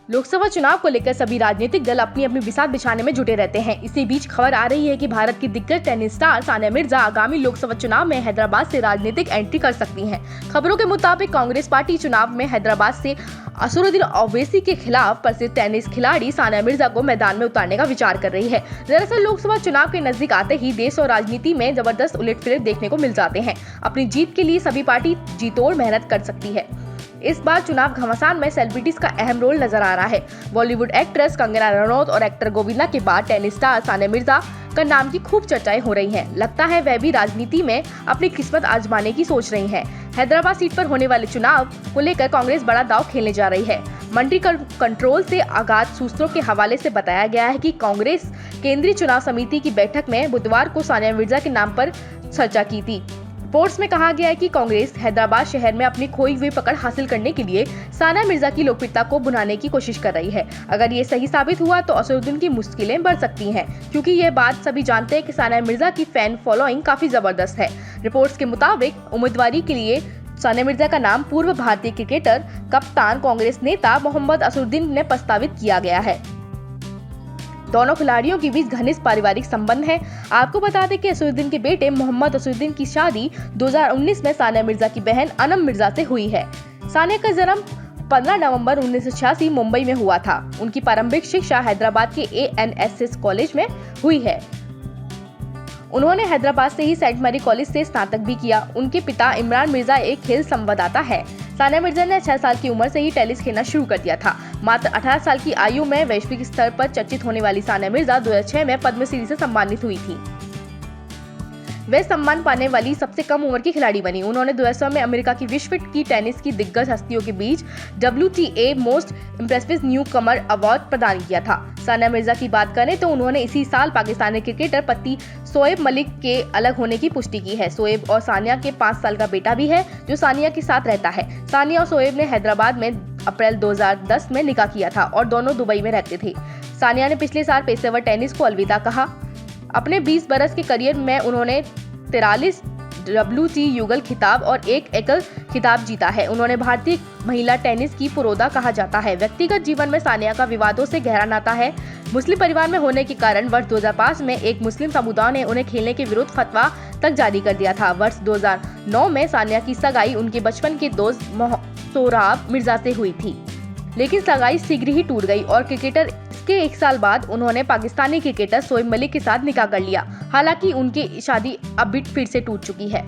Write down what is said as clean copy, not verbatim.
लोकसभा चुनाव को लेकर सभी राजनीतिक दल अपनी अपनी बिसात बिछाने में जुटे रहते हैं। इसी बीच खबर आ रही है कि भारत की दिग्गज टेनिस स्टार सानिया मिर्जा आगामी लोकसभा चुनाव में हैदराबाद से राजनीतिक एंट्री कर सकती हैं। खबरों के मुताबिक कांग्रेस पार्टी चुनाव में हैदराबाद से असरुद्दीन ओवैसी के खिलाफ प्रसिद्ध टेनिस खिलाड़ी सानिया मिर्जा को मैदान में उतारने का विचार कर रही है। दरअसल लोकसभा चुनाव के नजदीक आते ही देश और राजनीति में जबरदस्त उलटफेर देखने को मिल जाते हैं। अपनी जीत के लिए सभी पार्टी जी तोड़ मेहनत कर सकती है। इस बार चुनाव घमासान में सेलिब्रिटीज का अहम रोल नजर आ रहा है। बॉलीवुड एक्ट्रेस कंगना रनौत और एक्टर गोविंदा के बाद टेनिस स्टार सानिया मिर्जा का नाम की खूब चर्चाएं हो रही हैं। लगता है वह भी राजनीति में अपनी किस्मत आजमाने की सोच रही हैं। हैदराबाद सीट पर होने वाले चुनाव को लेकर कांग्रेस बड़ा दांव खेलने जा रही है। मंत्री कंट्रोल से आगाज सूत्रों के हवाले से बताया गया है कि कांग्रेस केंद्रीय चुनाव समिति की बैठक में बुधवार को सानिया मिर्जा के नाम पर चर्चा की थी। रिपोर्ट्स में कहा गया है कि कांग्रेस हैदराबाद शहर में अपनी खोई हुई पकड़ हासिल करने के लिए सानिया मिर्जा की लोकप्रियता को भुनाने की कोशिश कर रही है। अगर ये सही साबित हुआ तो असरुद्दीन की मुश्किलें बढ़ सकती हैं, क्योंकि ये बात सभी जानते हैं कि सानिया मिर्जा की फैन फॉलोइंग काफी जबरदस्त है। रिपोर्ट्स के मुताबिक उम्मीदवारी के लिए सानिया मिर्जा का नाम पूर्व भारतीय क्रिकेटर, कप्तान, कांग्रेस नेता मोहम्मद असरुद्दीन ने प्रस्तावित किया गया है। दोनों खिलाड़ियों के बीच घनिष्ठ पारिवारिक संबंध है। आपको बता दें कि असरुद्दीन के बेटे मोहम्मद असरुद्दीन की शादी 2019 में सानिया मिर्जा की बहन अनम मिर्जा से हुई है। सानिया का जन्म 15 नवंबर 1986 मुंबई में हुआ था। उनकी प्रारंभिक शिक्षा हैदराबाद के ANSS कॉलेज में हुई है। उन्होंने हैदराबाद से ही सेंट मैरी कॉलेज से स्नातक भी किया। उनके पिता इमरान मिर्जा एक खेल संवाददाता है। सानिया मिर्जा ने 6 साल की उम्र से ही टेनिस खेलना शुरू कर दिया था। मात्र 18 साल की आयु में वैश्विक स्तर पर चर्चित होने वाली सानिया मिर्जा 2006 में पद्मश्री से सम्मानित हुई थी। वे सम्मान पाने वाली सबसे कम उम्र की खिलाड़ी बनी। उन्होंने 2006 में अमेरिका की विश्व की टेनिस की दिग्गज हस्तियों के बीच WTA मोस्ट इम्प्रेसिव न्यू कमर अवार्ड प्रदान किया था। सानिया मिर्जा की बात करें तो उन्होंने इसी साल पाकिस्तानी क्रिकेटर पति शोएब मलिक के अलग होने की पुष्टि की है। शोएब और सानिया के 5 साल का बेटा भी है, जो सानिया के साथ रहता है। सानिया और शोएब ने हैदराबाद में अप्रैल 2010 में निकाह किया था और दोनों दुबई में रहते थे। सानिया ने पिछले साल पेशेवर टेनिस को अलविदा कहा। अपने 20 बरस के करियर में उन्होंने 43 WTA युगल खिताब और एक एकल खिताब जीता है। उन्होंने भारतीय महिला टेनिस की पुरोधा कहा जाता है। व्यक्तिगत जीवन में सानिया का विवादों से गहरा नाता है। मुस्लिम परिवार में होने के कारण वर्ष 2005 में एक मुस्लिम समुदाय ने उन्हें खेलने के विरुद्ध फतवा तक जारी कर दिया था। वर्ष 2009 में सानिया की सगाई उनके बचपन के दोस्त सोहराब मिर्जा से हुई थी, लेकिन सगाई शीघ्र ही टूट गई और क्रिकेटर के 1 साल बाद उन्होंने पाकिस्तानी क्रिकेटर शोएब मलिक के साथ निकाह कर लिया। हालांकि उनकी शादी अब भी फिर से टूट चुकी है।